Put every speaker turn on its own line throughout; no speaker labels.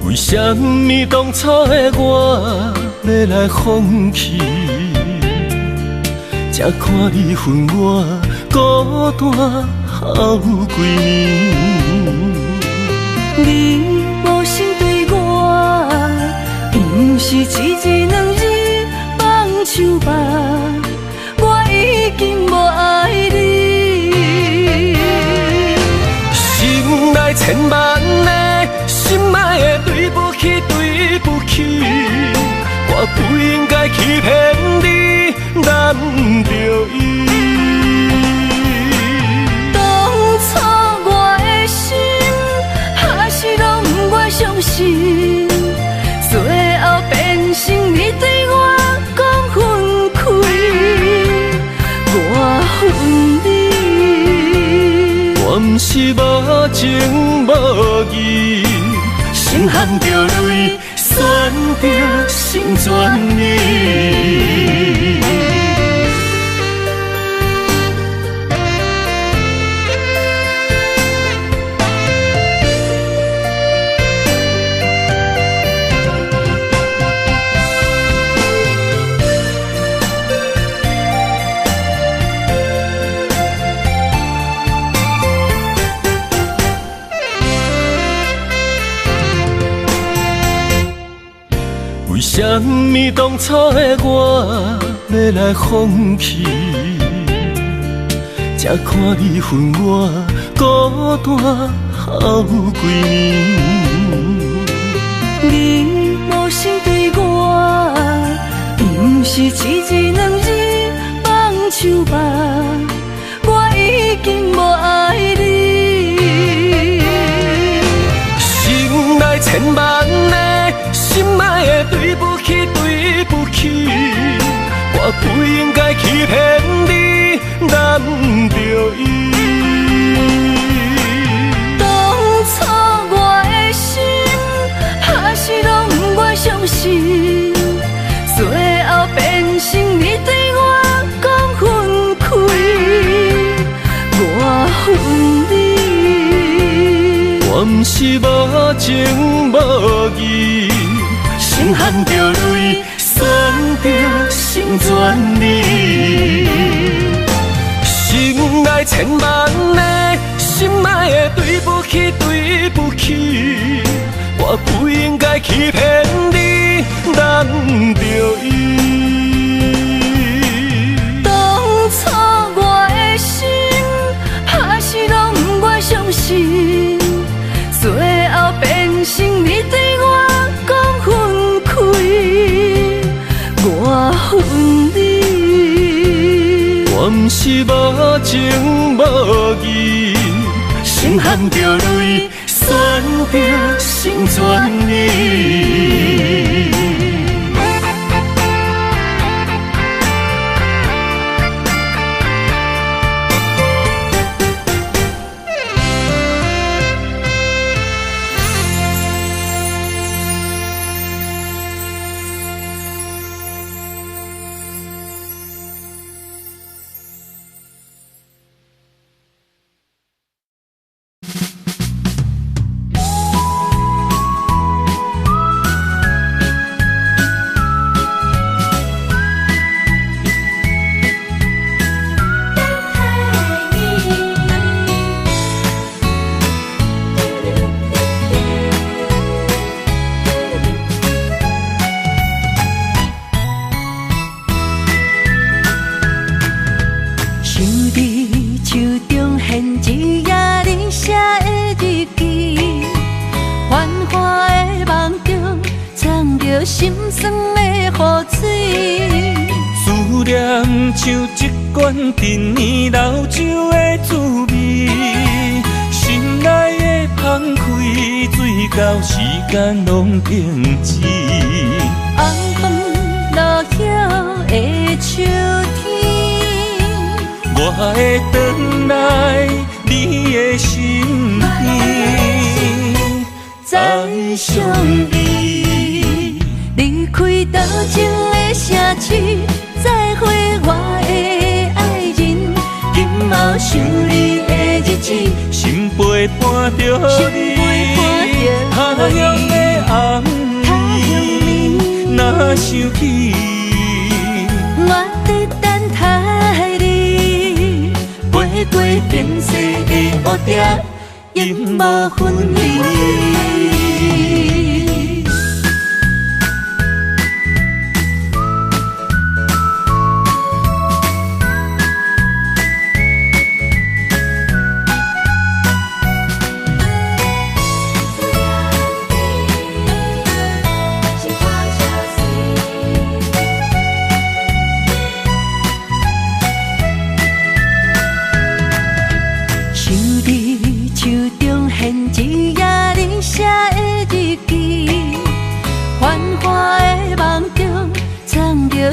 为什么当初的我要来放弃？才看你分我孤单好几年。
你无心对我，不是一日两日放手吧，我已经无爱你。
心内千万个心爱的对不起，对不起，我不应该欺骗你，难着伊。
当初我的心还是拢不愿相信，最后变成你对我讲分开，我恨你。
我不是无情无义，心含着泪，选择心全意。为什么当初的我要来放弃？才看你分我孤单好几年。
你无心对我，不是一日两日放手吧，我已经无爱你。
心内千万个心爱的对不起，对不起，我不应该欺骗你，难着伊。
当初我的心还是拢不愿相信，最后变成你对我讲分开，我恨你。
我不是无情无义，心含着泪，选择心全意。心内千万个心爱的对不起，对不起，我不应该欺骗你，难着伊。
当初我的心还是拢不愿相信，最后变成你对我讲分开，我恨你。
我不是无情无义，心含着泪，选择心全意。
心酸的雨水，
思念像一罐陈年老酒的滋味，心内的澎开，水到时间拢停止。
红枫落叶的秋天，
我会回来你的身边，再相依。
离开多情的城市，再会我的爱人。今后想你的日子，
心陪伴着你，他乡的若想起，
我在等待你，飞过变色的乌蝶，永无分离。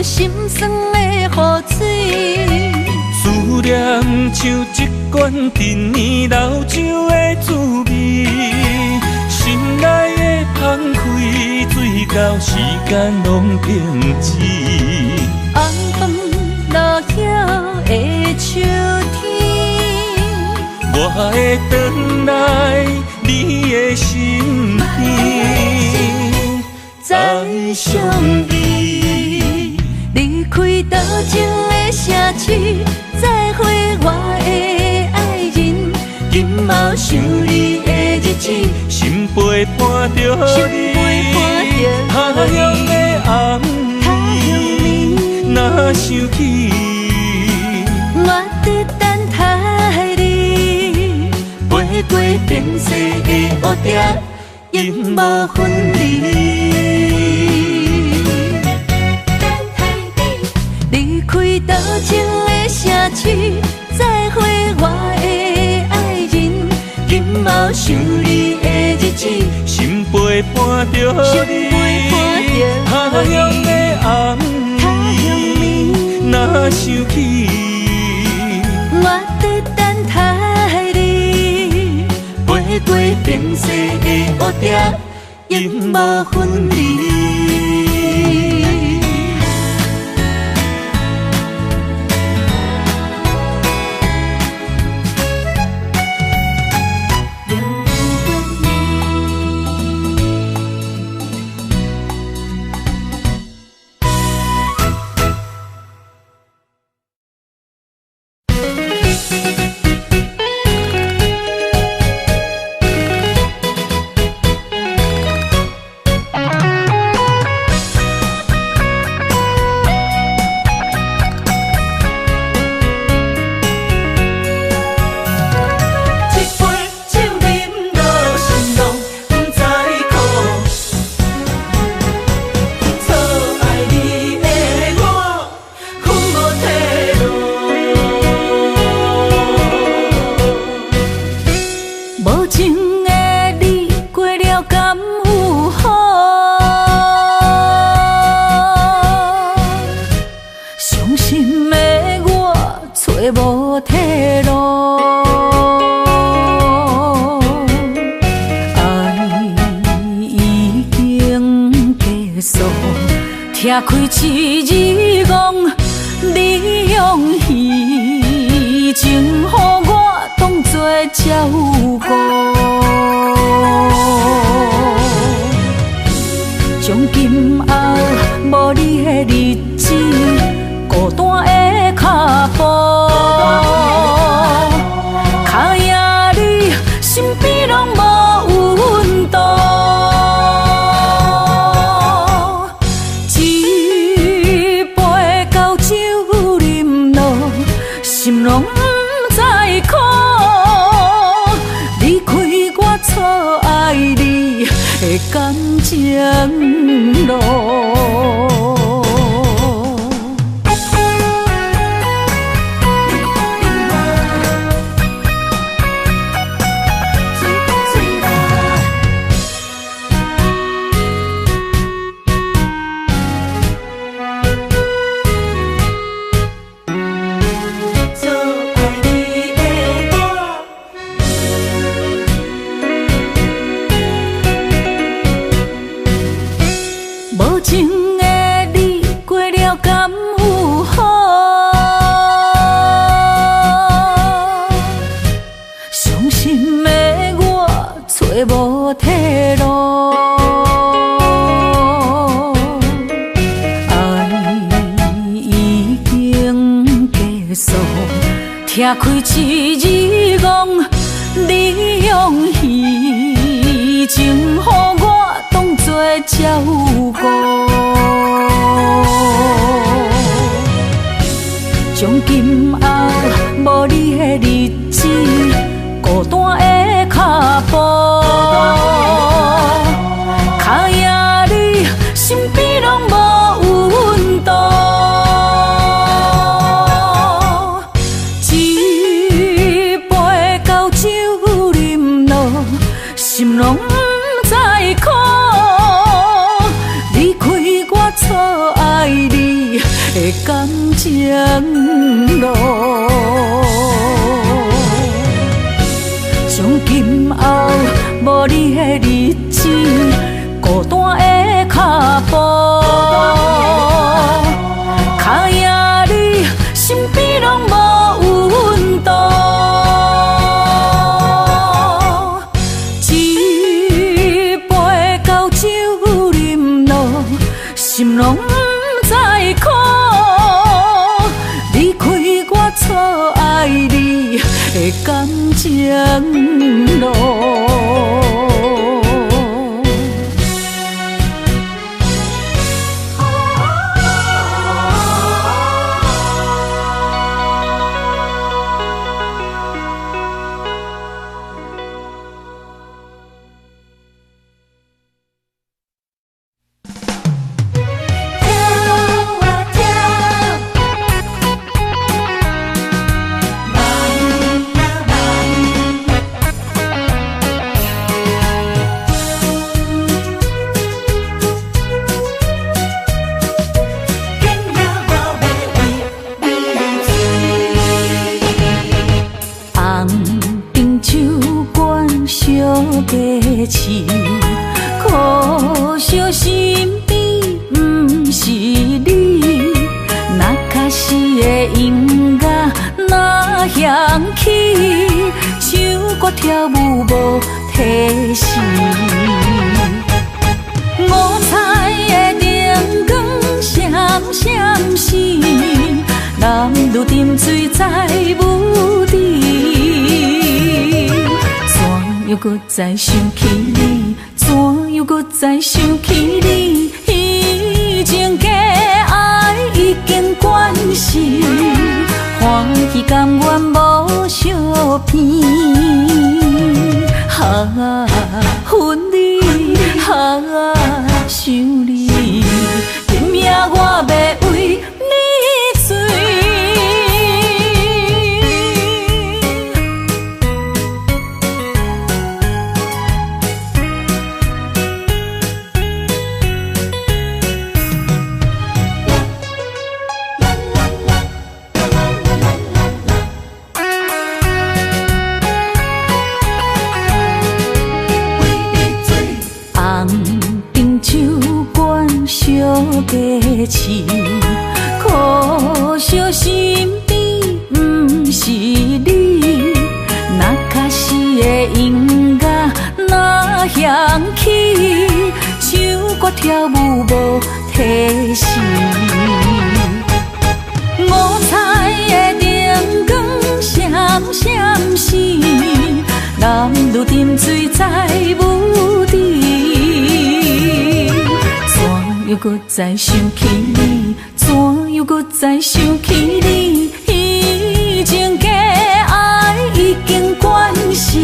心酸的雨水，
思念像一罐陈年老酒的滋味，心内的澎开，水到时间拢停止。
红枫落叶的秋天，
我会回来你的身边，再相遇。
离开多情的城市，再会我的爱人。今后想你的日子，
心陪伴着你，他乡的红暝，若想起，
我在等待你，飞过变色的乌蝶，永无分离。离开多情的城市，再会我的爱人。今后想你的日子，
心陪伴着你，他乡的红暝，若想起，
我在等待你，飞过变色的乌蝶，永无分离。听开七字讲，你用虚情，予我当作照顾。从今后无你的日子，孤单的脚步，脚印里身边拢无温度。心拢不知苦，离开我错爱你的感情路。无情的开一日光，你用虚情，予我当作照顾。从今后无你的日子，孤单的脚步，脚野你身边拢无温度。一杯高酒饮落，心拢不知苦。离开我错爱你的感情路，从今后无你的日子，孤单的脚步，脚野你身边拢无温度。一杯高酒饮落，心拢不知苦。离开我错爱你的感情路。可惜身边不是你，那卡是的音乐那响起，唱歌跳舞无提示。五彩的灯光闪闪时，男女沉醉在舞池。又搁再想起你，怎又搁再想起你？以前的爱已经关死，欢喜甘愿无相片。啊，恨你，啊，想你，拼命我要为你醉。价钱，可惜身边不是你，那卡是的音乐那响起，唱歌跳舞无提示，五彩的灯光闪闪时，男女沉醉在舞池。又搁再想起你，怎又搁再想起你？以前的爱已经关死，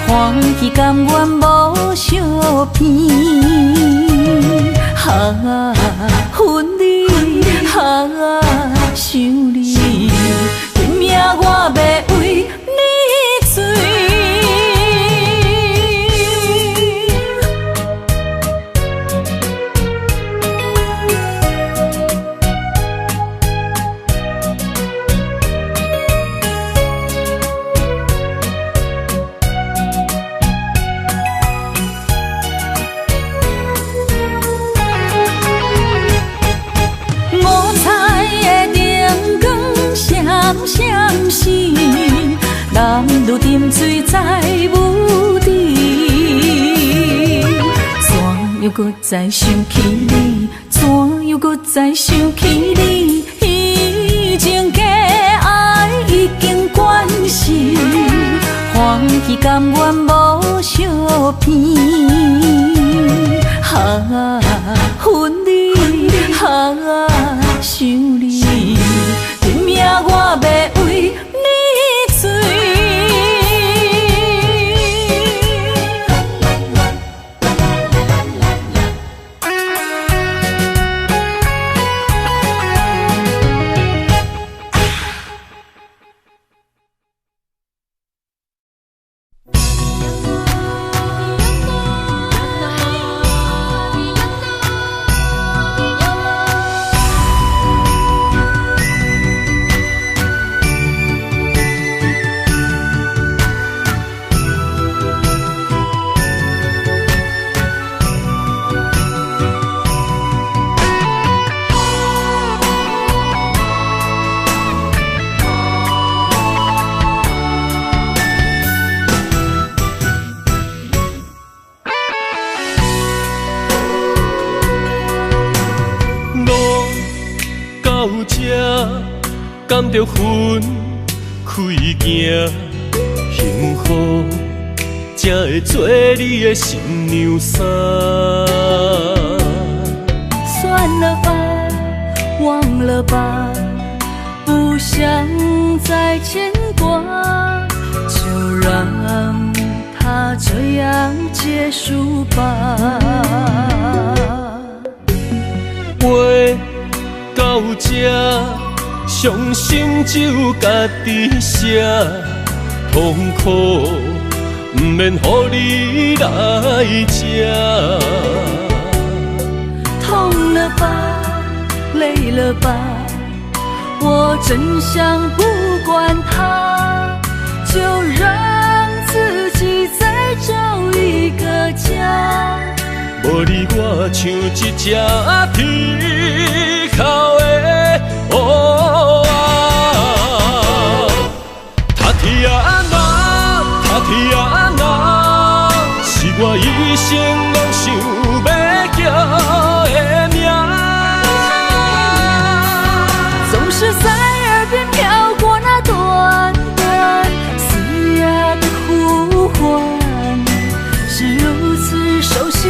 欢喜甘愿无相片。啊，恨你，啊，想你，拼命我要为你醉。闪时，男女沉醉在舞池，怎又搁再想起你？怎又搁再想起你？以前的爱已经去甘愿无相片。啊，恨你，啊，想你，拼命我要为你醉。
甘着分开行，幸福才会做你的新娘衫。
算了吧，忘了吧，不想再牵挂，就让它这样结束吧。
话到这，伤心只有家己写，痛苦不免予你来吃。
痛了吧，累了吧，我真想不管它，就让自己再找一个家。
无你我像一只皮口的乌鸦，他天啊哪，他天啊哪，是我一生拢想要叫的名。
总是在耳边飘过那短短嘶哑的呼唤，是如此熟悉，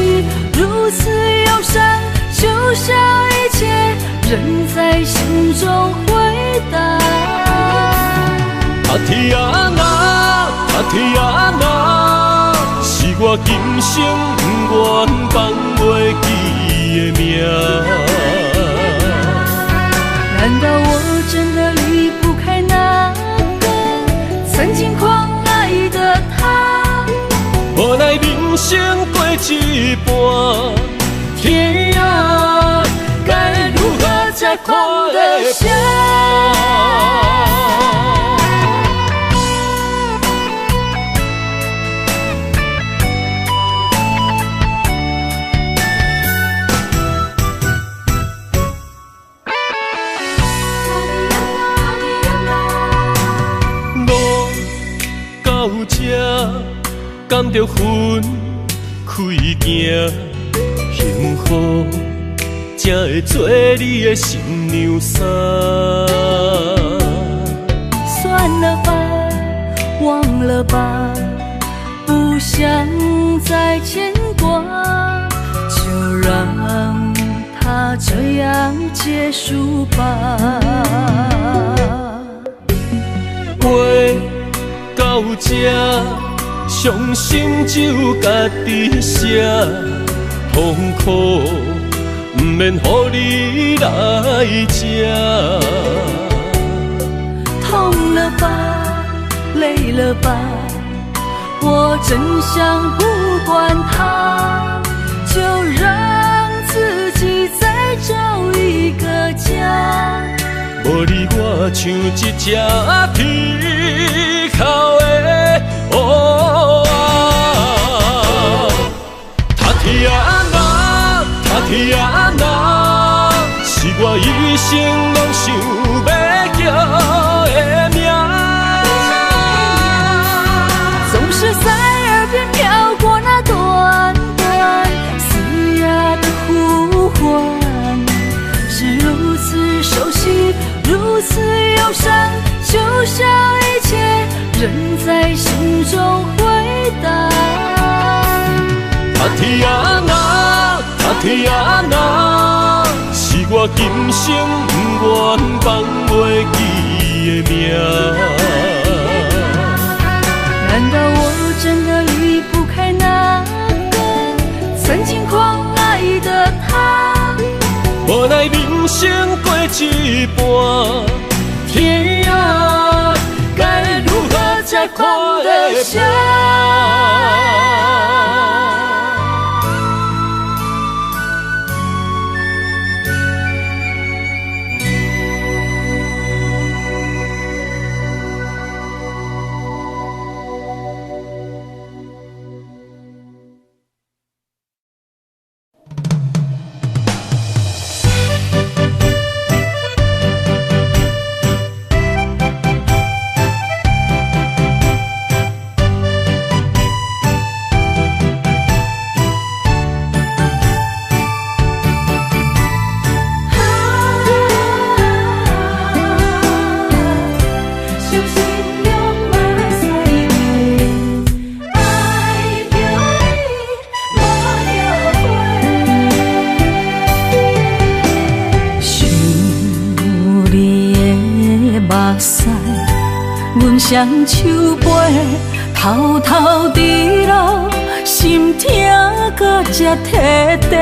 如此忧伤，就像一切仍在心中回荡。
他天啊哪，他天啊哪，是我今生不愿放袂记的名。
难道我真的离不开那个曾经狂爱的他？
无奈人生过一半，天啊，该如何才看得下？路到这，甘着分开行，幸福才会做你的新娘衫。
算了吧，忘了吧，不想再牵挂，就让它这样结束吧。
话到这，伤心只有家己写，痛苦不免予你来吃。
痛了吧，累了吧，我真想不管它，就让自己再找一个家。
无你我像一只皮口的乌鸦，他天啊哪，他天啊哪，是我一生拢想要叫的名。
总是在耳边飘过那短短嘶哑的呼唤，是如此熟悉，如此忧伤，就像一切仍在心中。
也若是我今生不愿放袂记的命。
难道我真的离不开那个曾经狂爱的他？
无奈人生过一半，天啊，该如何才看得下？双手背，偷偷滴落，心痛搁才摕地。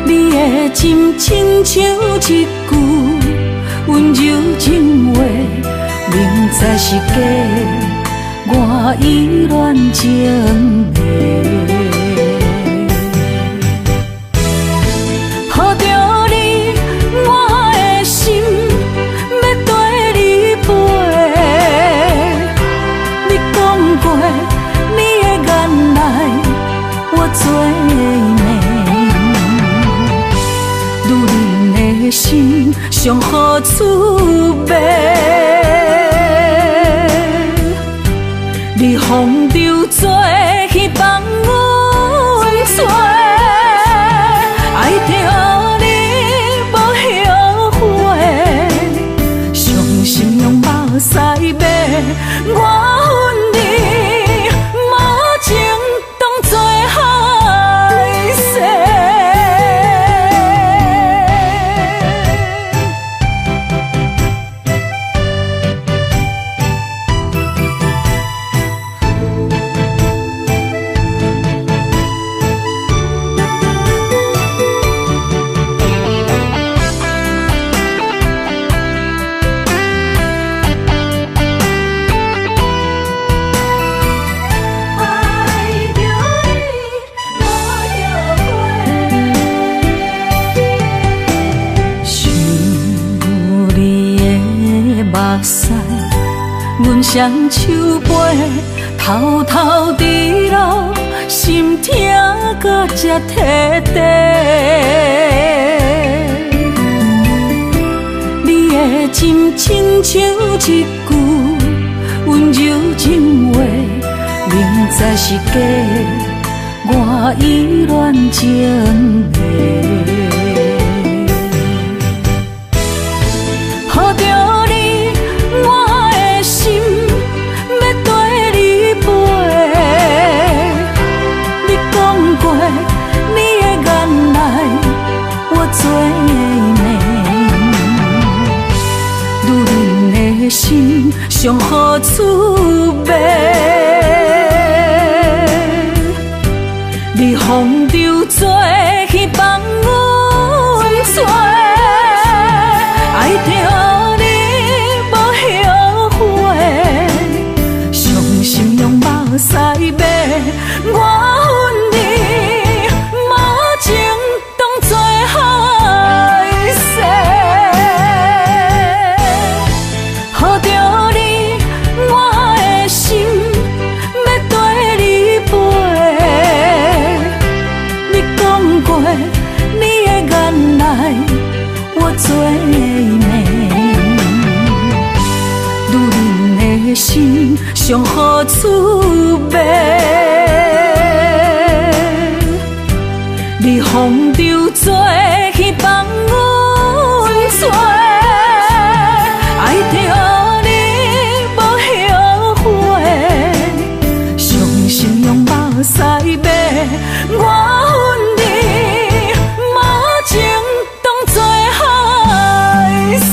你的心亲像一句温柔情话，明知是假，我依然情迷。心上好滋味，你风流做去放阮做，爱着你无后悔，伤心用目屎抹，我恨你无情当作害世。阮双手背，偷偷滴落，心痛搁才摕地。你的心亲像一句温柔情话，明知是假，我依然情迷。心上好滋味，你风流做去放阮做，爱着你无后悔，伤心用目屎抹，我恨你无情当作害世。
西马，我恨你无情当作害世。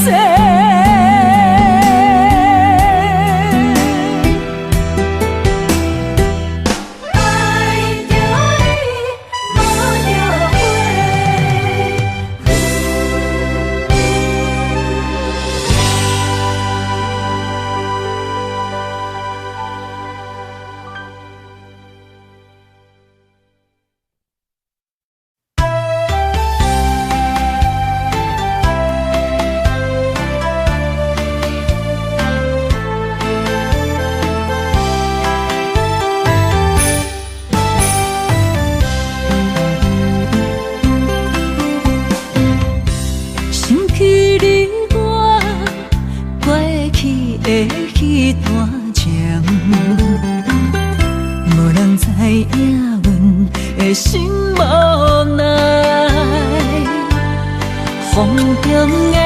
心无奈，风中的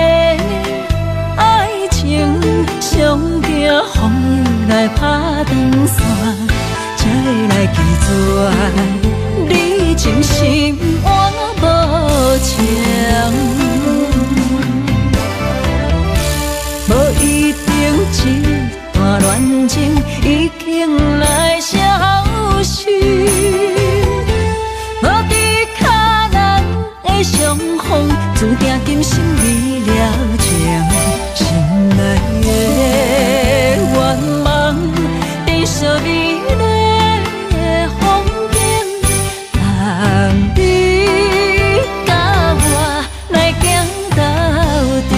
爱情，上惊风雨来打断线，才会来记住你真心换无情，无一定一段恋情已经来消失。相逢注定今生未了情，心内的愿望，变作美丽的风景，让你甲我来行到底。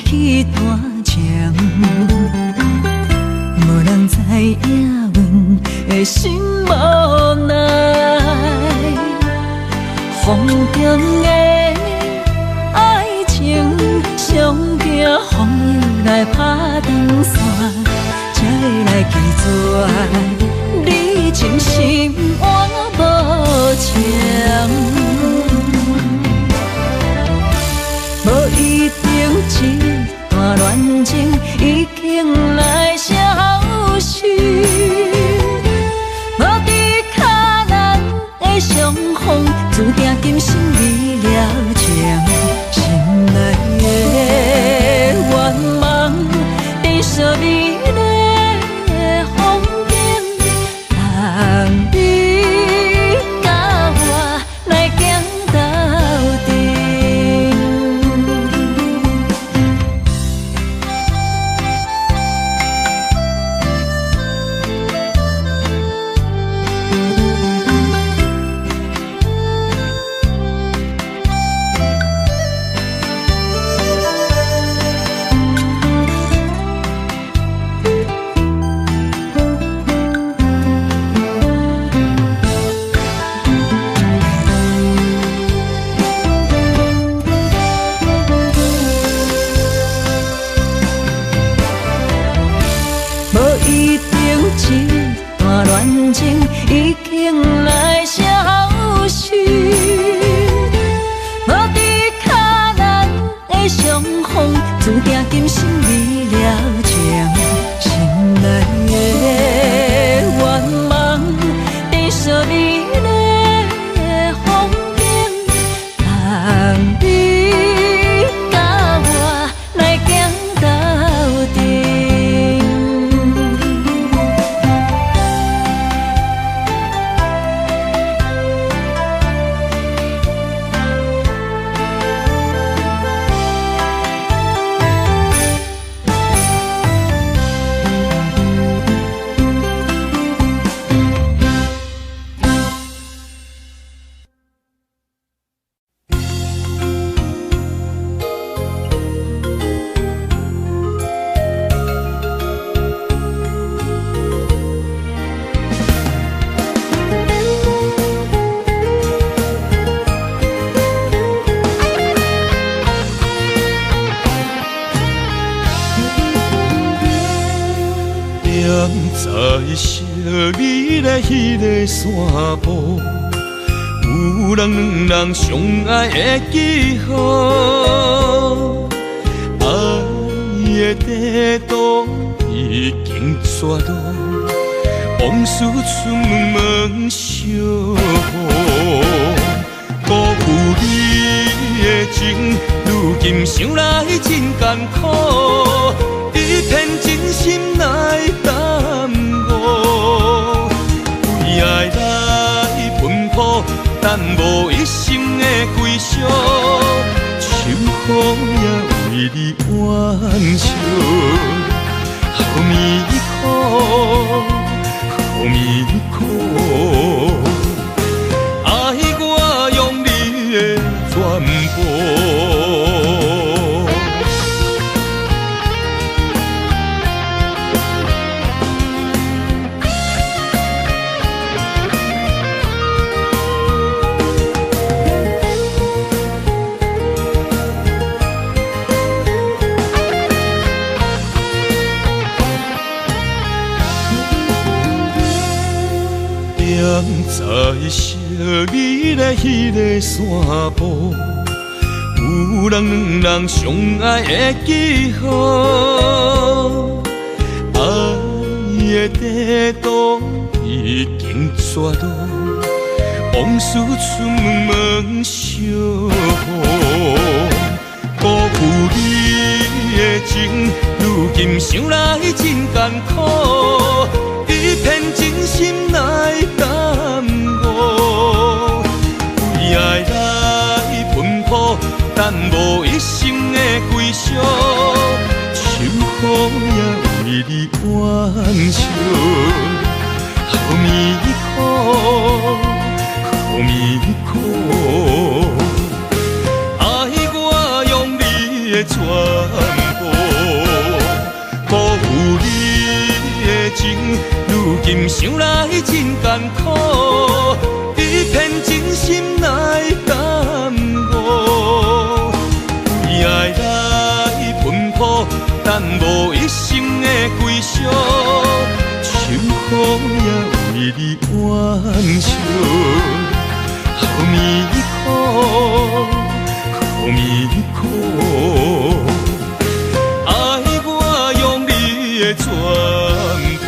迄段情，无人知影阮的心无奈，风中的爱情，上惊风雨来打断线，才会来记住你真心换无情。无一定一段恋情已经来消失，无伫脚咱的相逢，注定今生未了情，心内的愿望变作美丽的风景，让你甲我来行到底。恋情已经来消失，无伫脚咱的相逢，注定今生未了情，心内的愿望变作美丽的风景，让你甲我来行到底。
在小美的迄个山坡，有人两人相爱的记号，爱的地图已经刷到，往事春梦相逢。辜负你的情，如今想来真艰苦，一片真心来耽误，为爱来奔波，但无一生的归宿，秋雨也为你挽袖，好迷苦，好迷苦。全部在小美的迄个山坡，有人两人相爱的记号，爱的地图已经刷到，往事春梦相逢。辜负你的情，如今想来真艰苦，一片真心来耽误，为爱来奔波，但无一生的归宿，秋雨也为你挽袖，好迷苦，好迷苦，爱我用你的全部，辜负你的情，如今想来真艰苦，一片真心来耽误，为爱来奔波，但无一生的归宿，秋雨也为你挽袖，好迷苦，好迷苦，爱我用你的全部。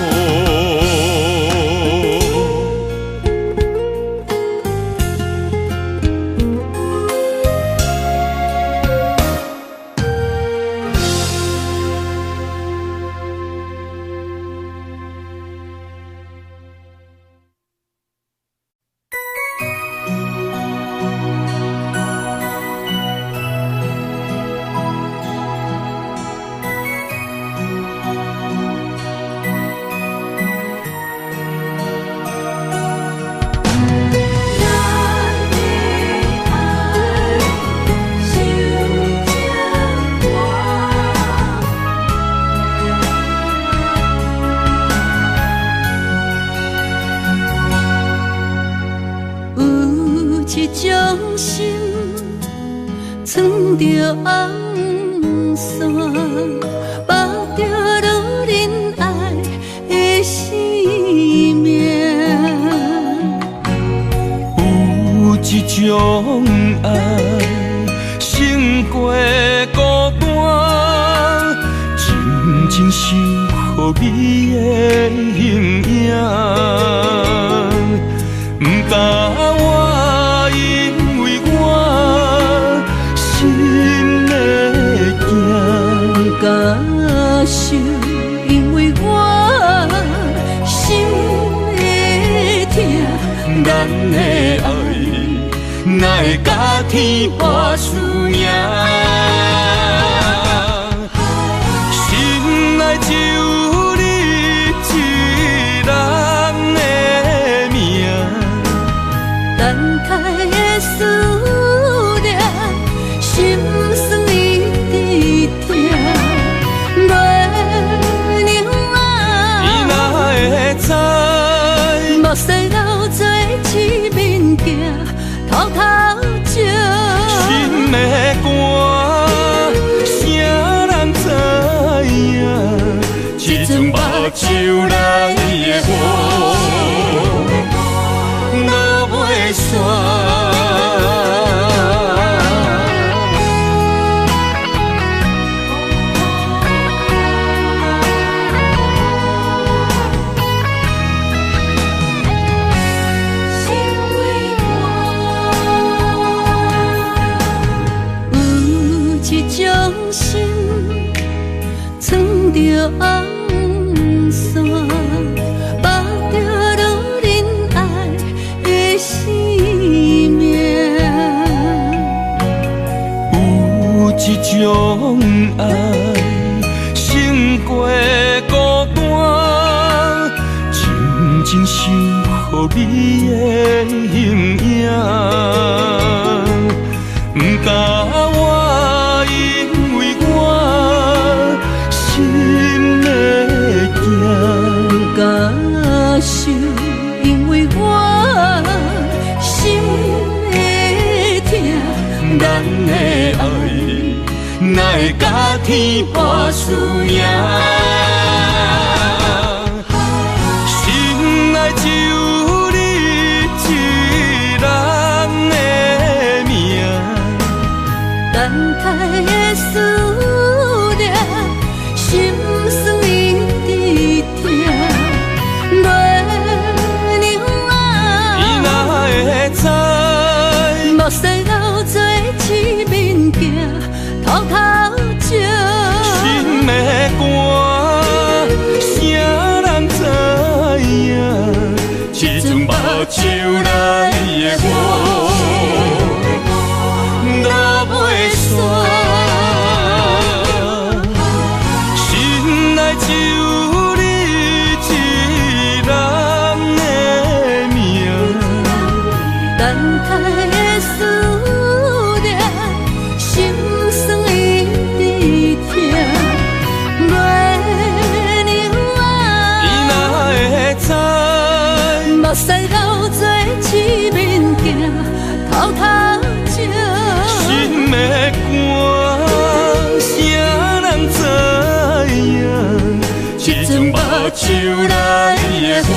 就来。
一种心，藏着红线，绑着路人爱的生命。
有一种爱，胜过孤单，静静守护你的形影。不甲我，因为我心会惊；
不甲受，因为我心会痛。
咱的爱，哪会甲天跋输赢？心内只有你一人的命。
等待的思念，心酸一直痛。月娘啊，
伊哪会知？
目屎流做一面镜，偷偷照。
心的歌，啥人知影？这阵目睭来的雨。心内只有你一人的命，
等待的思念，心酸一直痛。月娘啊，
伊哪会知？
目屎流做一面镜，偷偷照。
心的歌，啥人知影？这阵目睭来的雨，我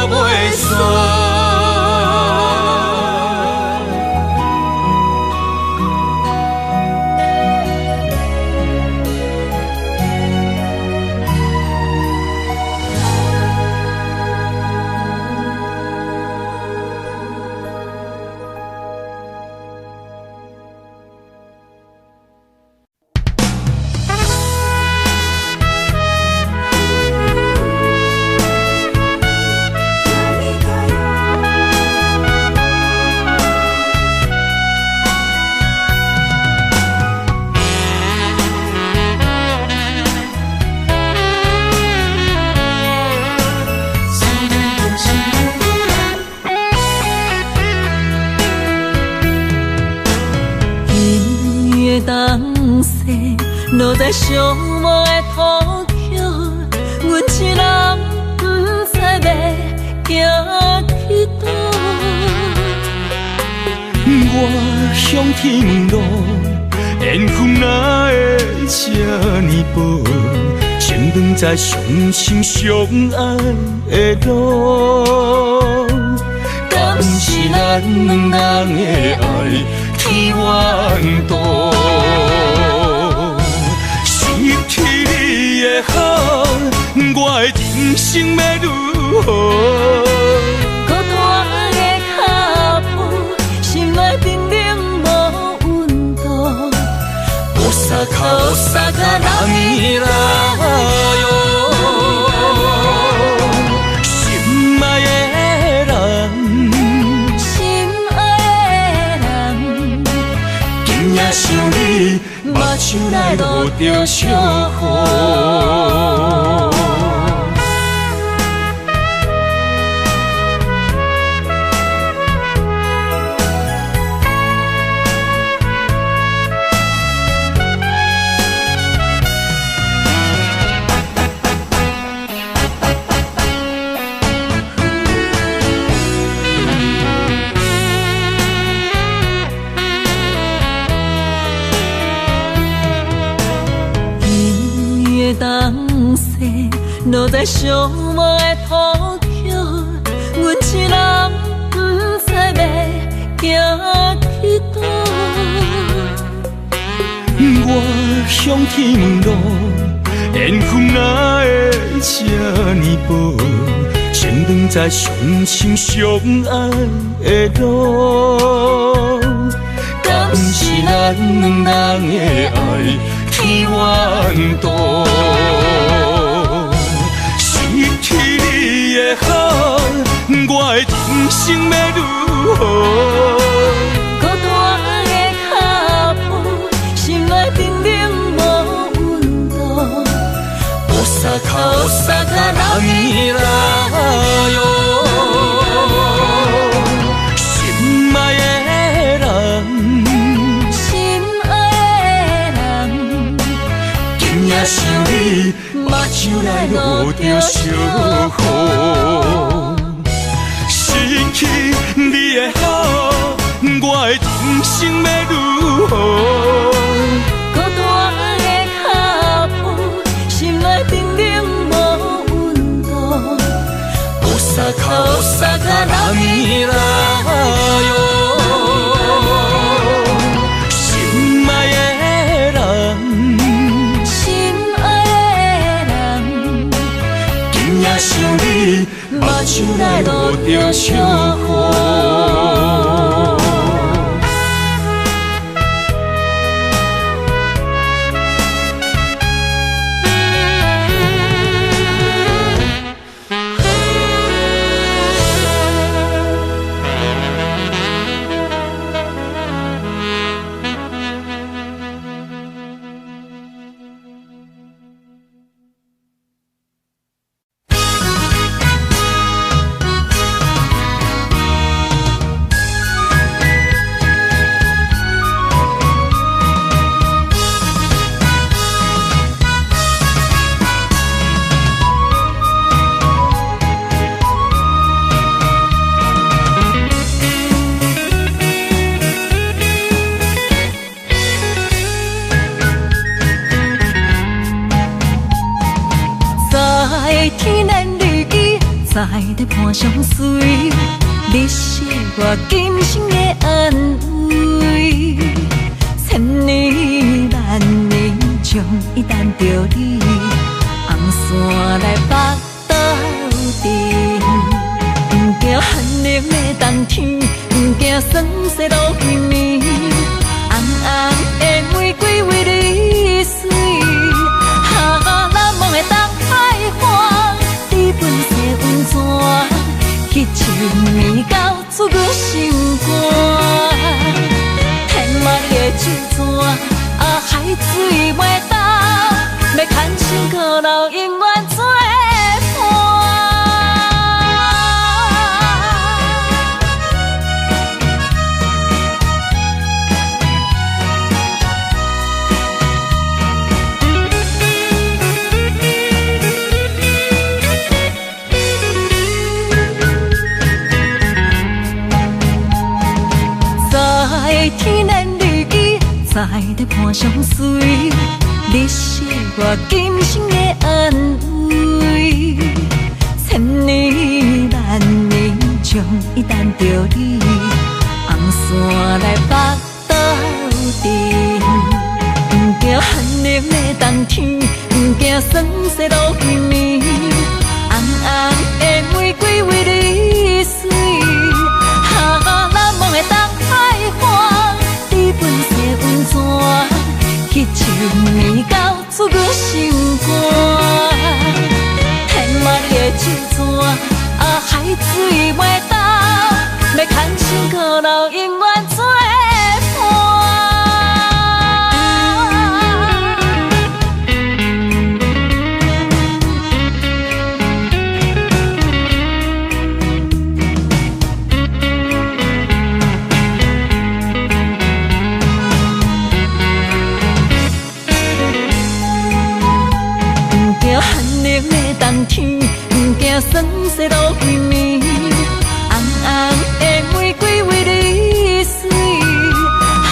袂煞。
东西落在寂寞的土丘，阮一人不知要行去倒。
我向天问路，缘分哪会这呢薄？先长在相心相爱的路，敢是咱两人的爱天缘道？失去你的好，我的人生要如何？
孤单的脚步，心爱冰冷无温度。
大阪人よ，心爱的人，
心爱的人，
今夜想你，目睭内落着小雨。
东西落在寂寞的土丘，阮一人不知要行去倒。
我向天问路，缘分哪会这呢薄？先长在相心相爱的路，
敢
咱两人的爱天怨妒。失去你的好，我的人生要如何？
孤单的脚步，心内冰冷无温度。Osaka la mirayo， 心爱的人，心爱的人，今夜想你，目睭来落着烧雨。失去你的好，我的人生要如何？孤单的脚步，心内冰冷无温度。Osaka la mirayo， 心爱的人，心爱的人，今夜想你，目睭来落着烧雨。在在伴相随，你是我今生的安慰。千年万年，将伊等着你，红线来北斗阵。不惊寒冷的冬天，不惊霜雪落雨暝，红红的玫瑰为你水，哈难忘的东海岸。本色温泉，去深暝到出我心肝。天马你的酒泉，海水袂倒，要牵手靠老，永远作伴。天然日记，在在伴相随，你是我今生的安慰。千年万年，将伊等着你，红线来北斗阵。不惊寒冷的冬天，不惊霜雪落雨暝，红红的玫瑰为你水，哈难忘的东海岸。本色温泉，去深暝到出我心肝。天马你的酒泉，海水袂倒，要牵手靠老，永远作伴。冬天不惊霜雪落雨暝，红红的玫瑰为你水，哈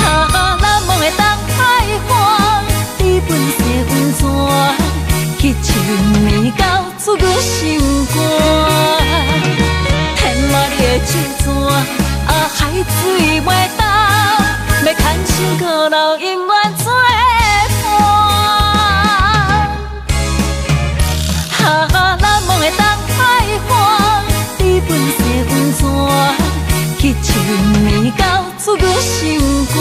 难忘的东海岸。你本色温泉，去深暝到出我心肝。天马你的酒泉，海水袂倒，要牵手靠老，永远作伴。难忘的东海岸，你本色温泉，去深暝到出我心肝。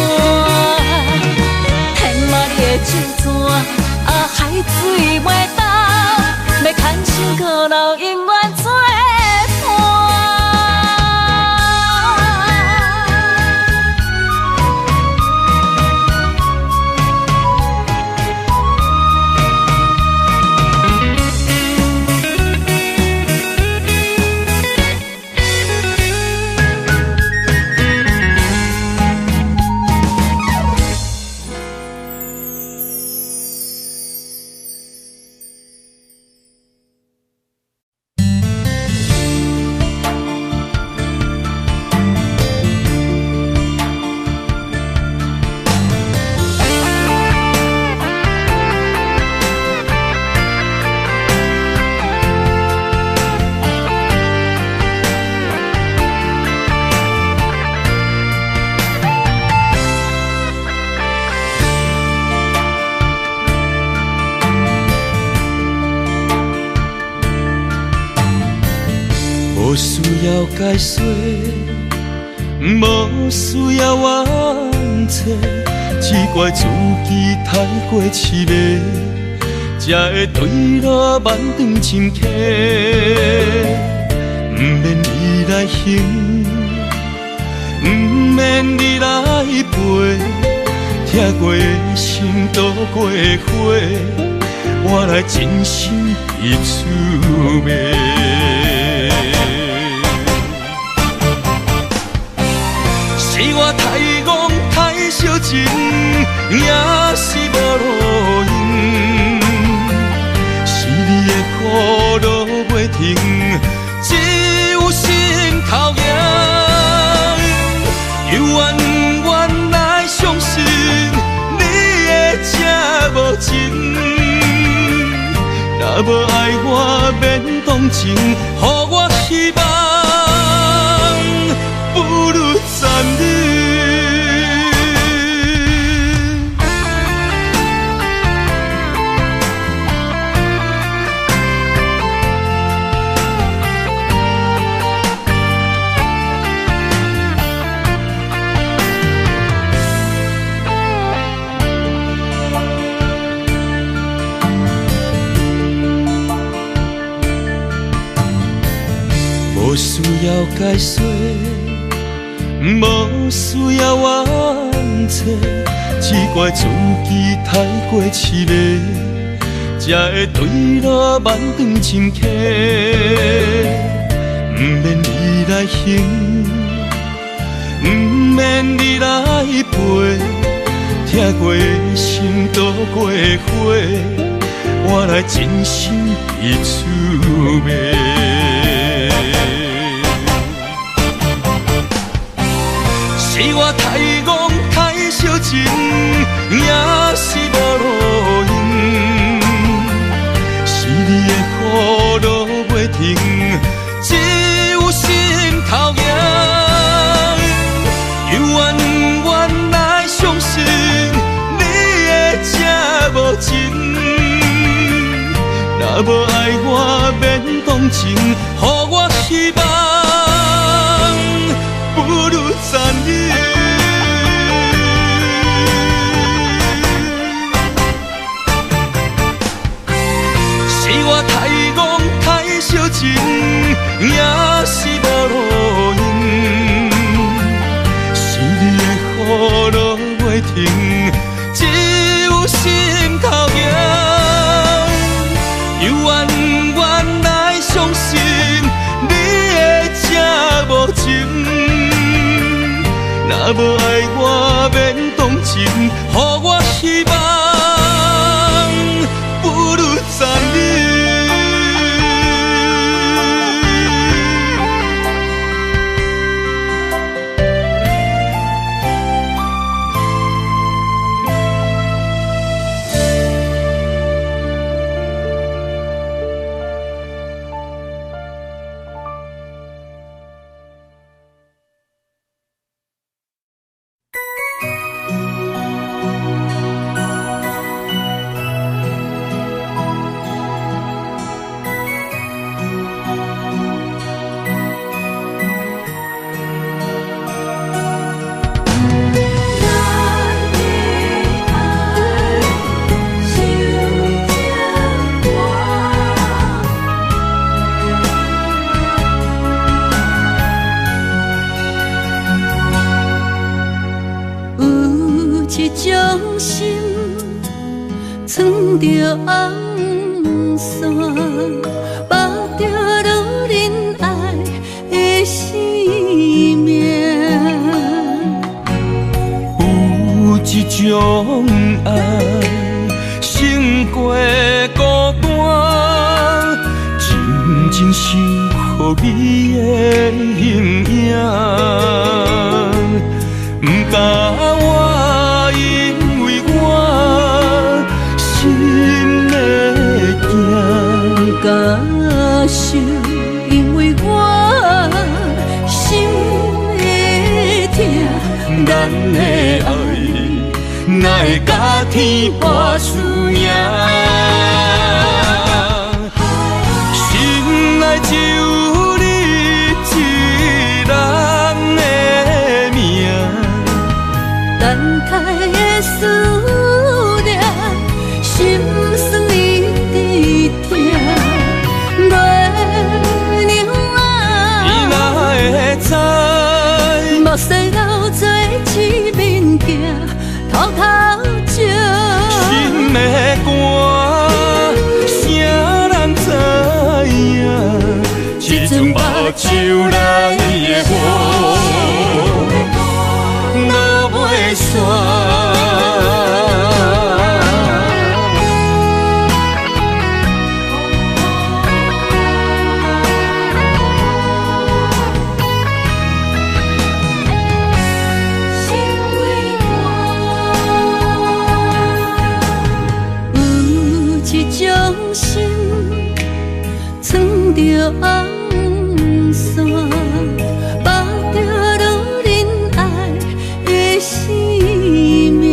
要解说，无需要冤切，只怪自己太过痴迷，才会对路慢长深刻。不免你来行，不免你来陪，疼过的心渡过火，我来真心一出卖。是我太戆太小情，也是无路用。是你的苦路袂停，只有心头硬。又怨怨来相信你的这无情，若无爱我免同情，予我希望。不如暂停。无需要解说。无需要冤切，只怪自己太过痴迷，才会对路慢长深刻。不免你来行，不免你来陪，疼过的心渡过火，我来真心一出卖。是我太戆太小情，也是无路用。是你的苦路袂停，只有心头硬。又怨怨来相信你的这无情，若无爱我免同情，予我希望。不如暂停。是我太戆太小情，也是无路用。是你的苦路袂停，只有心头硬。又怨怨来相信你的这无情。若无爱我免同情，予我希望。不如暂停。藏着红线，把着路人爱的生命。有一种爱胜过孤单，真真想予你的形影，不甲我因为我心的惊，
不甲想因为我心的痛，
咱的爱哪会甲天破输赢？心内只有你一手来的我，落袂煞。着红线，绑着路人爱的生命。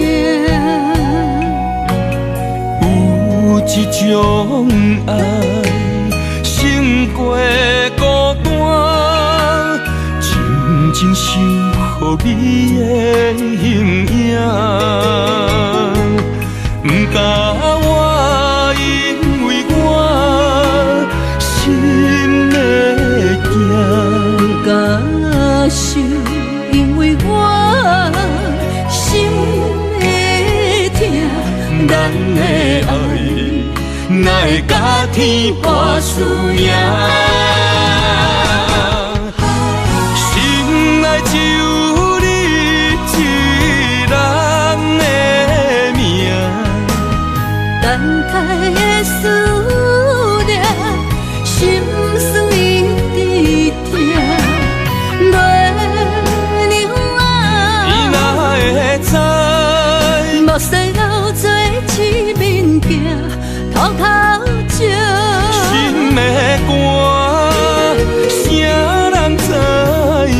有一种爱，胜过孤单，静静守护你的形影。不甲我，因为我心会惊；
不敢受，因为我心会痛。
咱的爱，哪会甲天破输赢？心内只有你一人的命。
等待的思念，心酸一直痛。月亮啊，
伊哪会知？
目屎流做一面镜，偷偷照。
心的歌，啥人知影？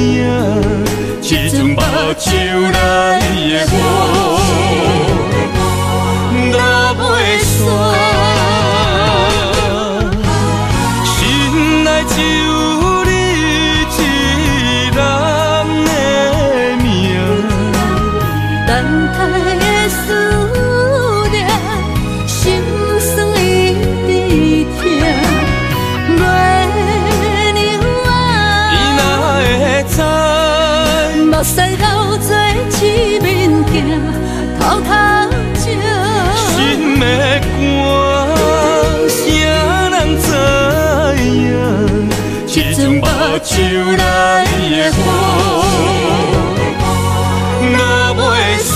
这阵目睭来的我，落袂煞。心内只有你一人的命。
等待的思念，心酸一直痛。月亮啊，
伊哪会知？
目屎流做一面镜，偷偷照。
心的歌，啥人知影？这阵目睭来的我，落袂煞。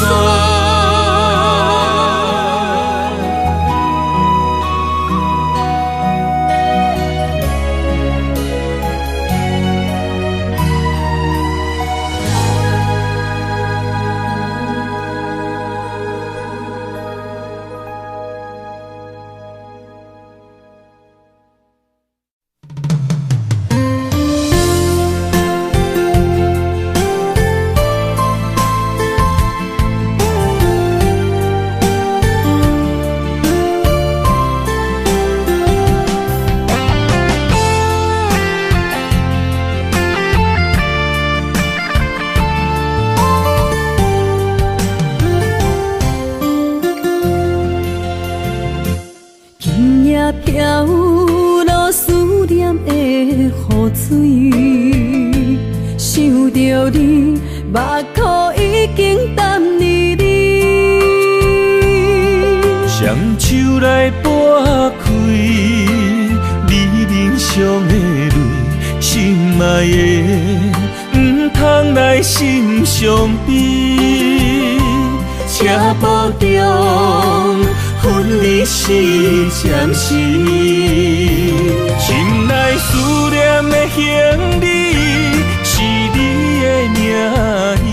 飘落思念的雨水，想着你，目眶已经淡离你。
双手来拨开你面上的泪，心爱的，不通来心伤悲。车步中分离是暂时，心内思念的行李是你的名字，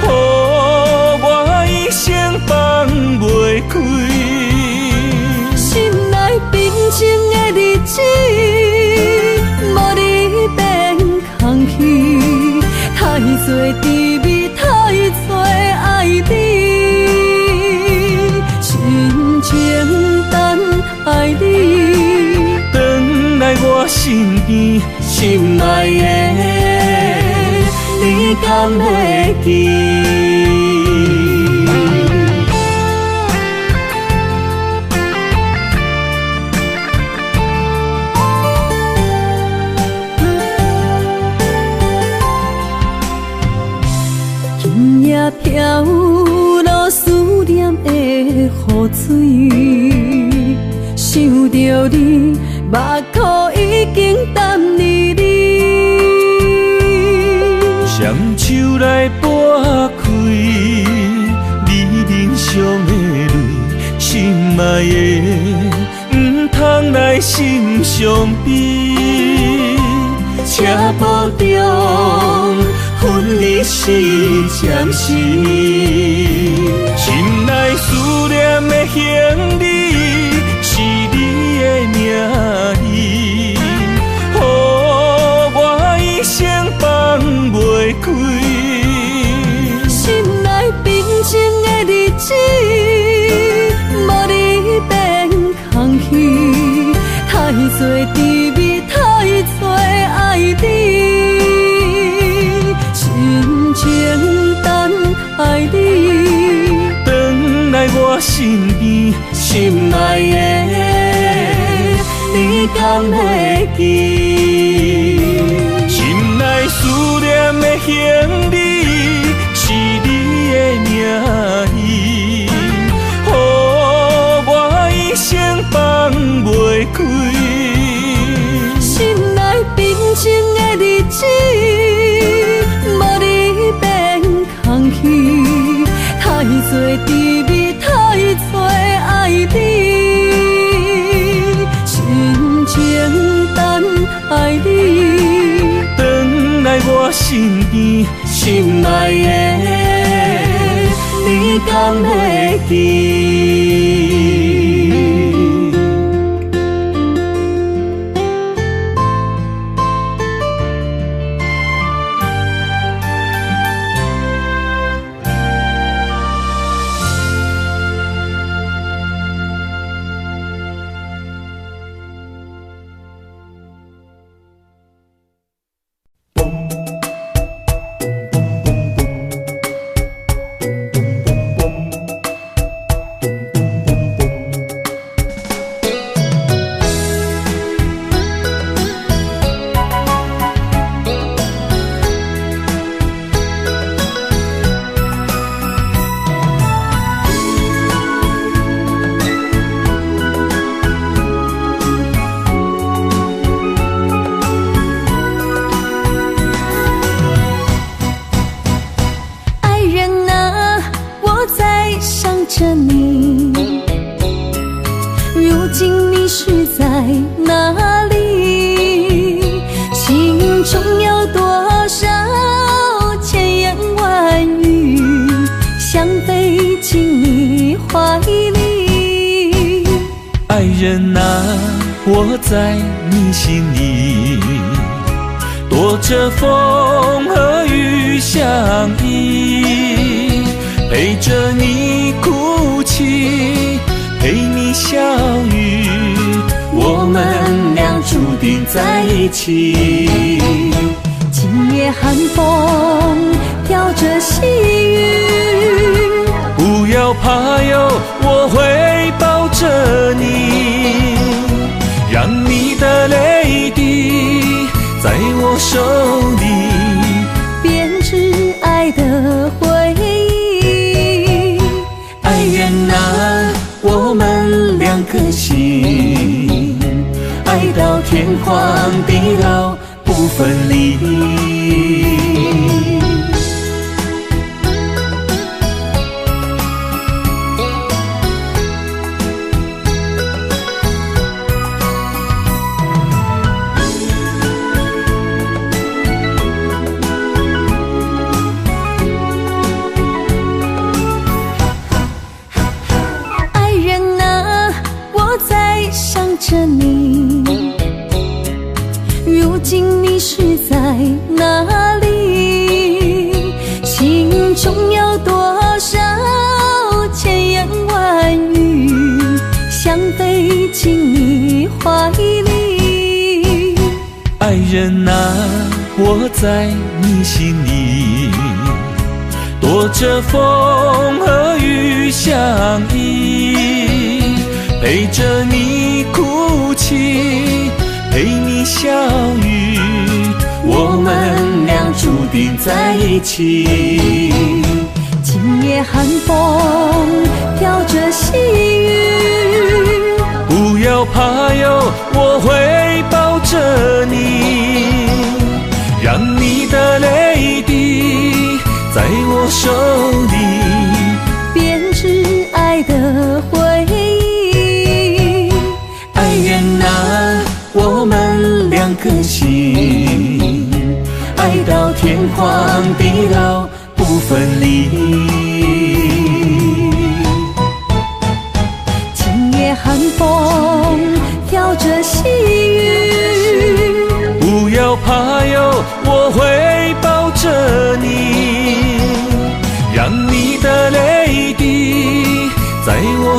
予我一生放袂开。
心内平静的日子，无你变空虚，太多滋味，太多爱你。情等爱你，
回来我身边，心爱的，你敢会记？
今夜飘落思念的雨水，想着你，目眶已经淡离你。
爱的，唔通来心伤悲。车步中分离是暂时，心内思念的行李是你的名字，予我一生放袂开。
心内平静的日子，无你变空虚，太多滋味，太多爱你，深情等爱你，
回来我身边，心爱的，你敢会记？心内思念的行李是你的名字，予我一生放袂开。
心内平静的日子，无你变空虚，太多滋味，太多爱你，深情等爱你，
回来我身边，心爱的，你敢会记？我在你心里，躲着风和雨相依，陪着你哭泣，陪你笑语，我们俩注定在一起。
今夜寒风飘着细雨，
不要怕哟，我会抱着你，让你的泪滴在我手里
编织爱的回忆。
爱人啊，我们两颗心，爱到天荒地老不分离。着你，如今你是在哪里？心中有多少千言万语，想飞进你怀里。爱人啊，我在你心里，躲着风和雨相依，陪着你哭泣，陪你笑语，我们俩注定在一起。
今夜寒风飘着细雨，
不要怕哟，我会抱着你，让你的泪滴在我手里
编织爱的回忆。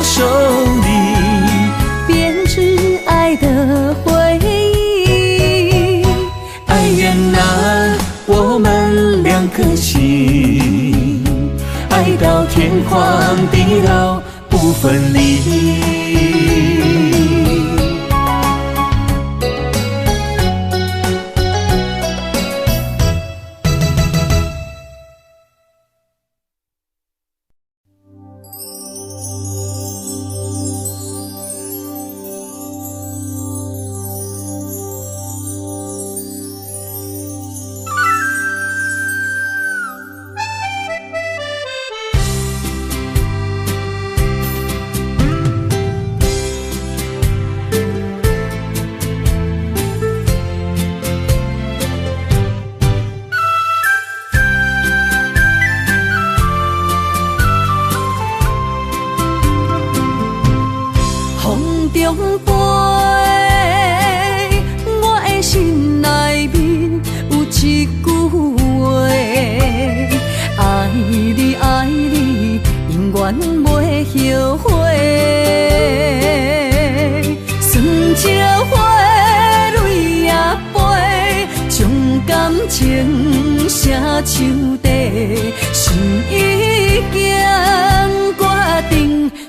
受你，
编织爱的回忆。
爱缘啊，我们两颗心，爱到天荒地老不分离。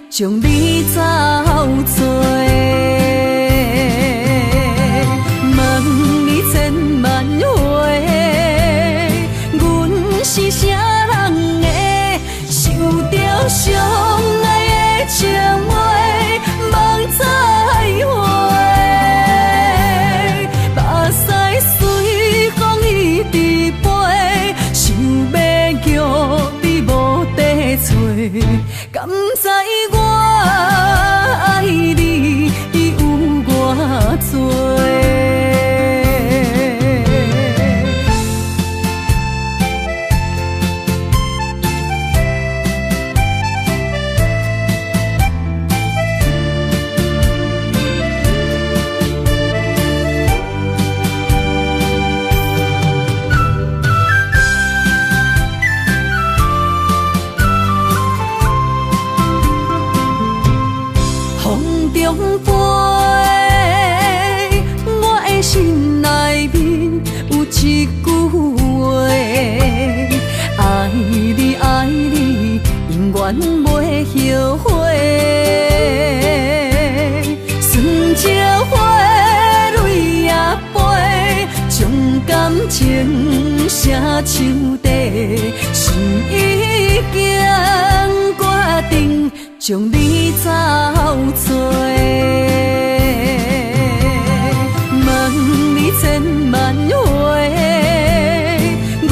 将你走做，问你千万回，阮是啥人的，受着伤爱的情话，梦再会，目屎随风一直飞，想要叫你无地找，敢知我爱你有偌多？袂后悔，酸椒花泪也飞，将感情写手底，心已经决定，将你走找。问你千万回，阮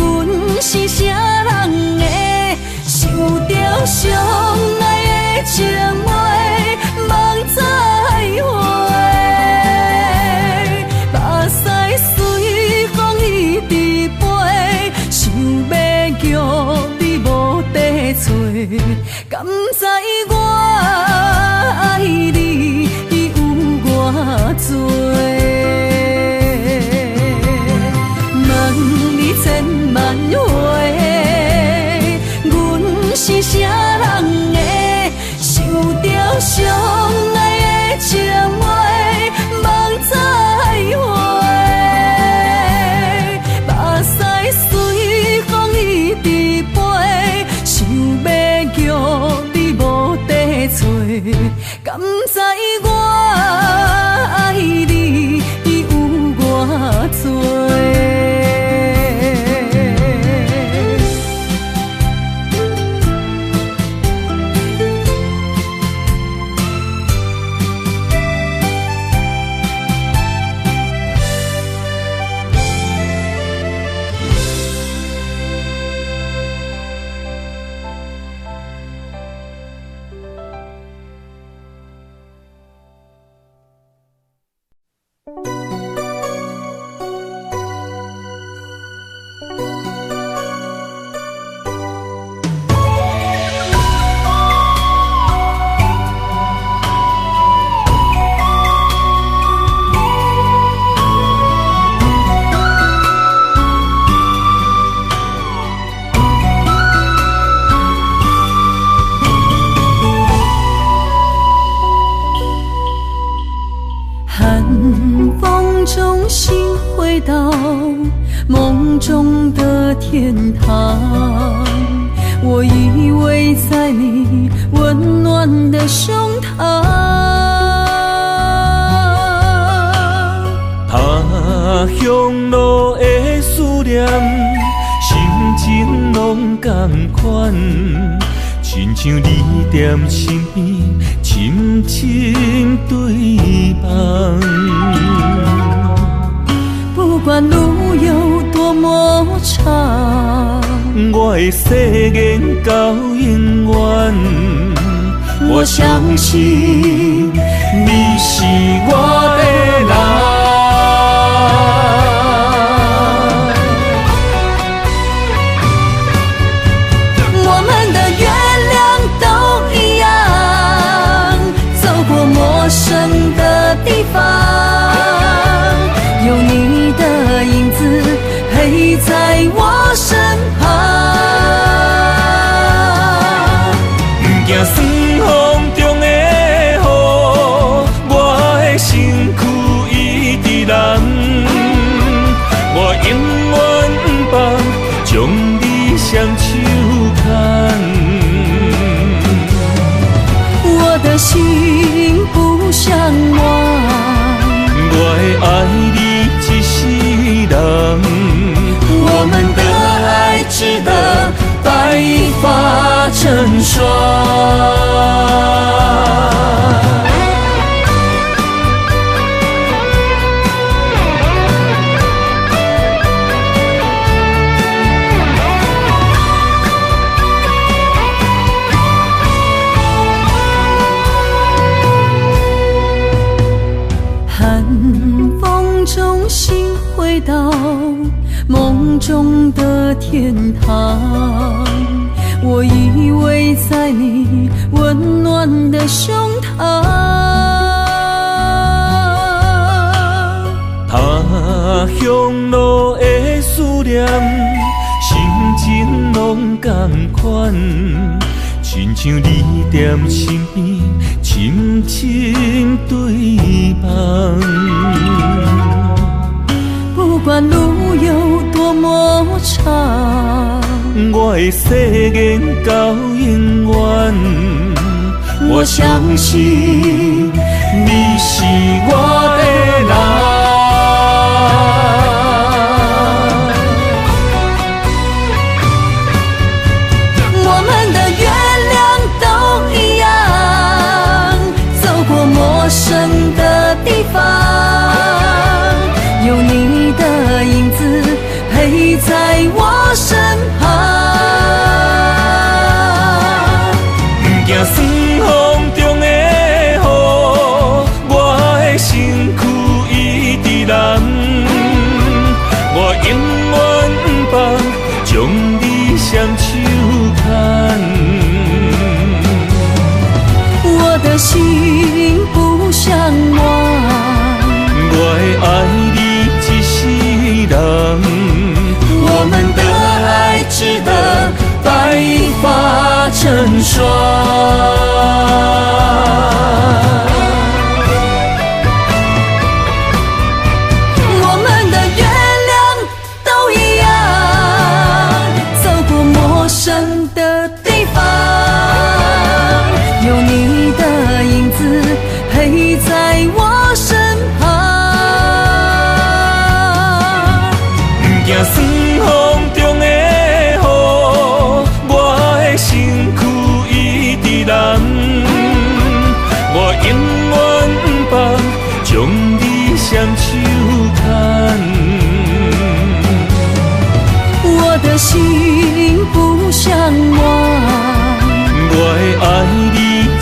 是啥人的，受着伤爱的情话，梦再会，目屎随风一直飞，想要叫你无地找，敢知我爱你有偌多？问你千万回，阮是啥人的，受着伤爱的情话，梦再会，目屎随风一直飞，想要叫你无地找，敢知我爱你有偌多？梦中的天堂。我依偎在你温暖的胸膛，
他乡路的思念，心情拢同款，亲像你踮身边，深深对望。
不管路有多么长，
我的誓言到永远，我相信你是我的人。
我们的月亮都一样，走过陌生的地方，有你的影子陪在我身旁。
行酸风中的雨，我的身躯一直淋。我永远不放，将你双手牵。
我的心不想忘，
我会爱你一世人。我们的爱值得白发成霜。
寒风中心回到梦中的天堂，我依偎在你温暖的胸膛。
他乡路的思念，心情拢同款，亲像你踮身边，深深对望。
不管路有多么长，
我的誓言到永远，我相信你是我的人。
我们的月亮都一样，走过陌生的地方，有你的影子陪在我身旁。
行酸风中的雨，我的身躯一直淋。我永远不放，将你双手牵。
我的心不想忘，
我会爱你一世人。我们的爱值得白发成霜。
我们的月亮都一样，走过陌生的地方，有你的影子陪在我身旁。
行酸风中的雨，我的身躯一直淋。我永远不放，将你双手牵。
我的心不想忘，
我会爱你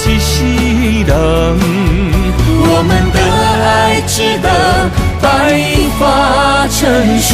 一世人。我们的爱值得白发成霜。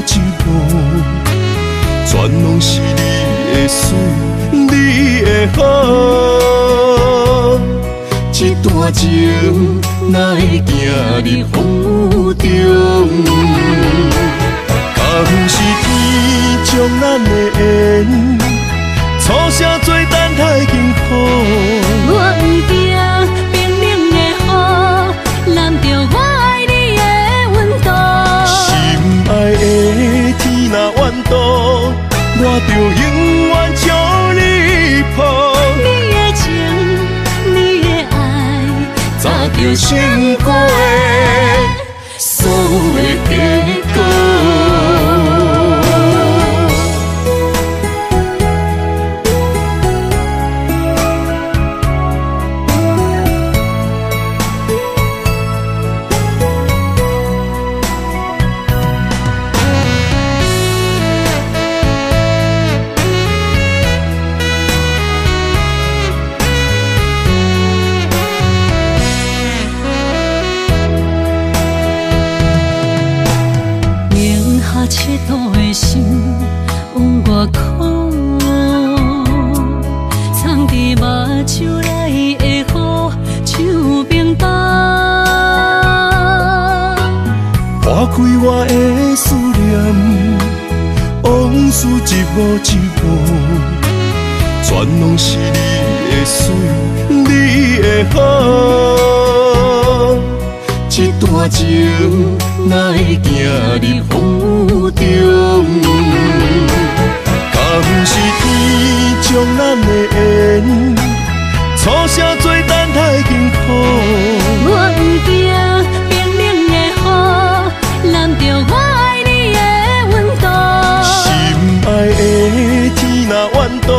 一步，全拢是你的水，你的好。一段情哪会行入风雨中？敢不是天将咱的缘，初声做等待幸福。
我不惊冰冷的雨，淋着我爱你的温度。
心爱的天若怨妒，我就永远将你抱。
你的情，你的爱，
早就想过的所有的结果。
赤土的心往外哭，藏伫目睭内的雨，像冰冻。
破开我的思念，往事一幕一幕，全拢是你的水，你的好。一段情哪会行入风雨中？敢不是天将咱的缘，初声做等待幸福。
我不惊冰冷的雨，淋着我爱你的温度。
心爱的天若怨妒，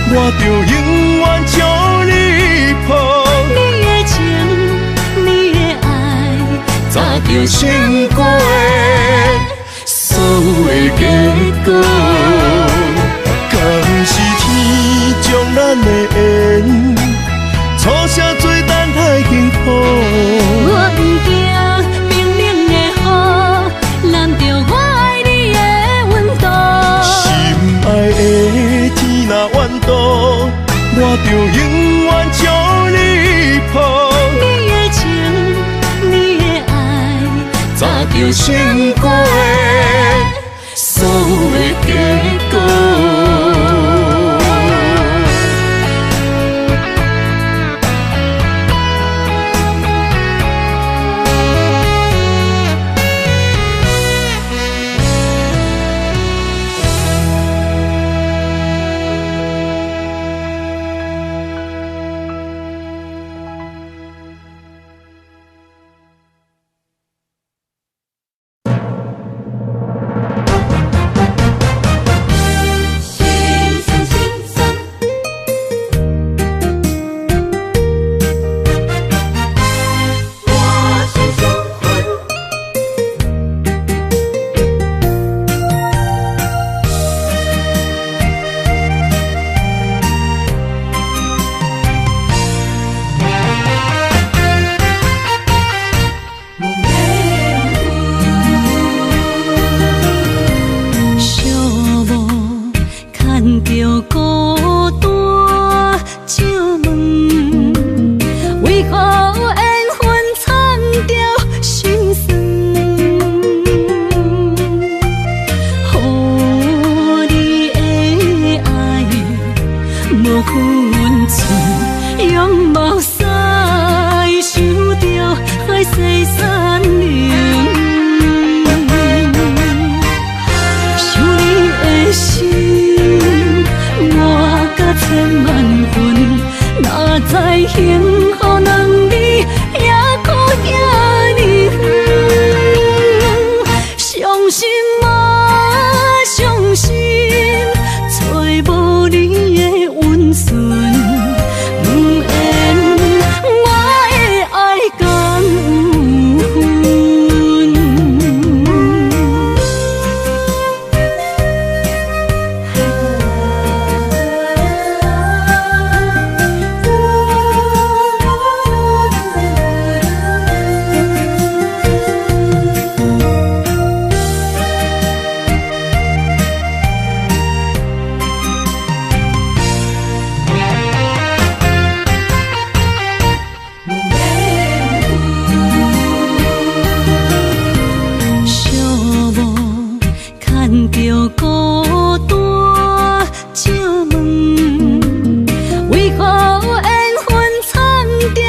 我就永远将你抱。
你的情，你的爱，
早就想过的所有的结果。敢不是天将咱的缘，初声做等待幸福。
我不惊冰冷的雨，淋着我爱你的温度。
心爱的天若怨妒，我就永远将你抱。
你的情，你的爱，
早就想过的所有的结果。
着孤单借问，为何缘分藏着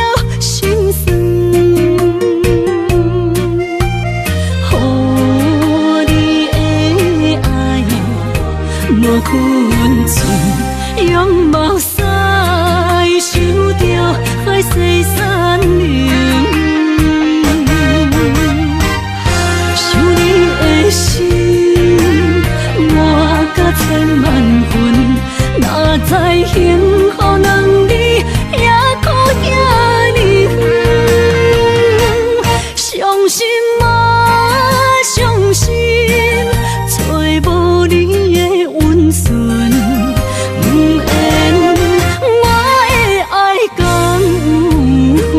心酸？予你的爱无分寸，用目屎受着海誓山盟。想你的心换甲千万分，哪知幸福两字也苦遐尼远。伤心啊，伤心，找无你的温顺，不愿我的爱讲有分。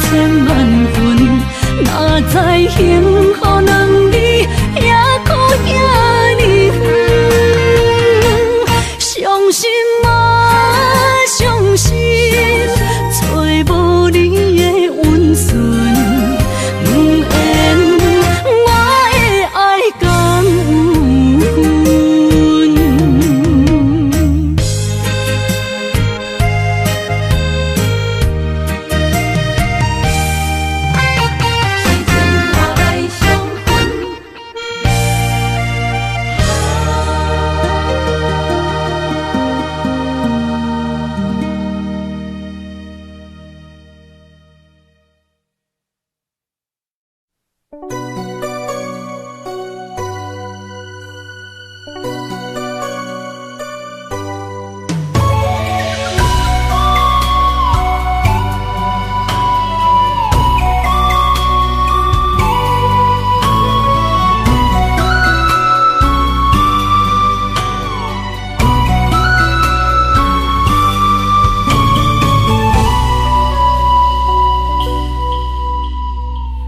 千万分，哪知幸福两字也苦遐尼远。伤心啊，伤心，找无你的温顺，不愿我的爱讲有分。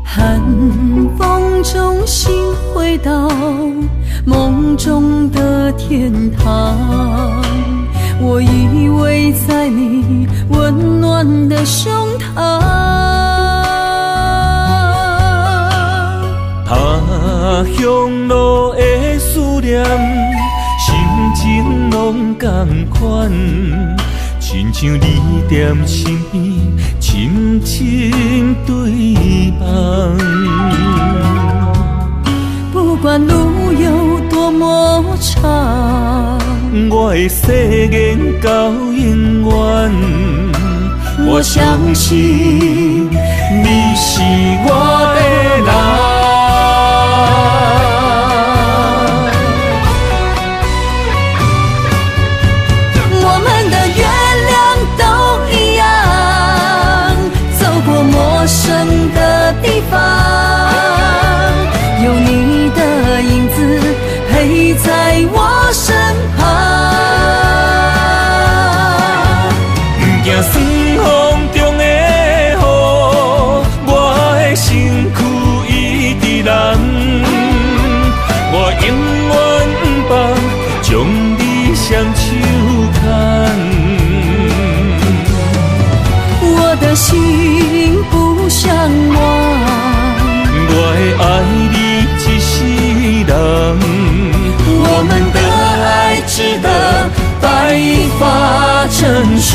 寒风中心回到梦中的天堂，我依偎在你温暖的胸膛。
他乡路的思念，心情拢同款，亲像你踮身边，深深对望。
不管路有多么长，
我的誓言到永远。我相信你是我的人。
我们的月亮都一样，走过陌生的地方，有你的影子陪在我身旁。
不惊酸风中的雨，我的身躯一直人。我永远不放，将你双手牵。
我的心不想忘，
我会爱你一世人。
我们的爱值得白发成霜。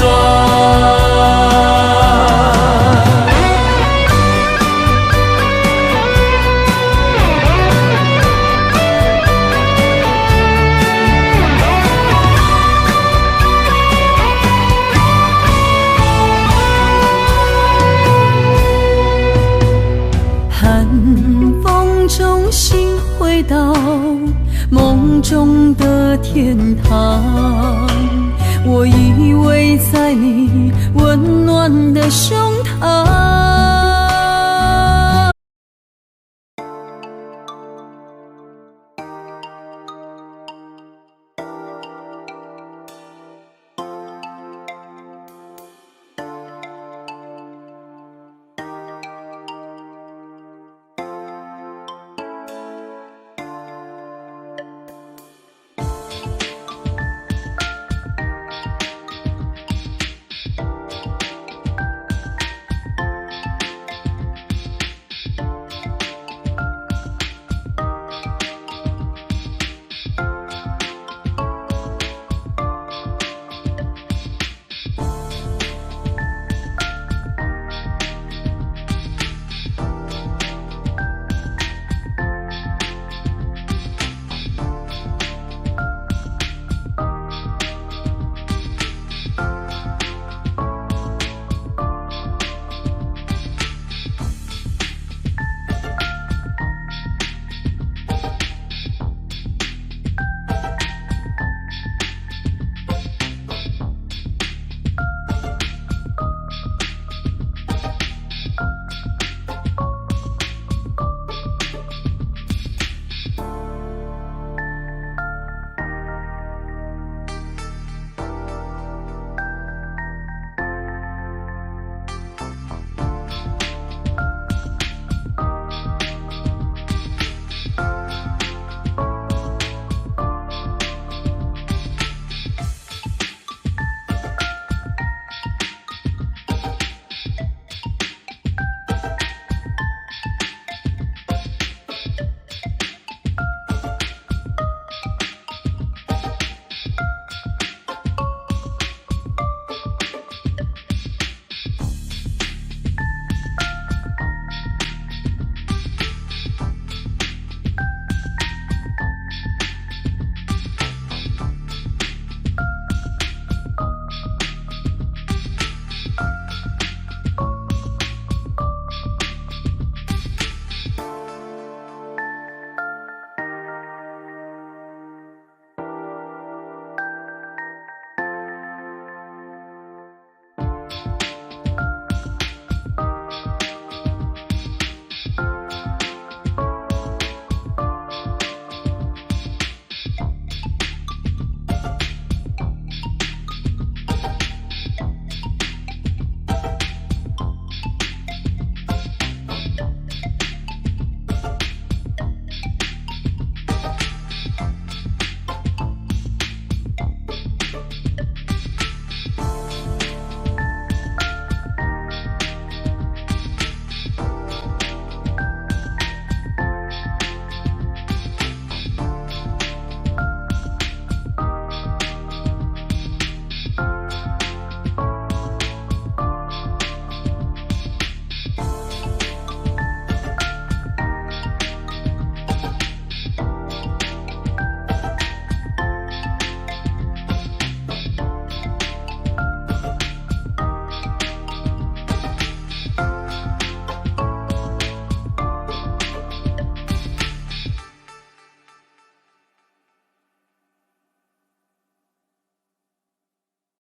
寒风中心回到梦中的天堂，我依偎在你温暖的胸膛。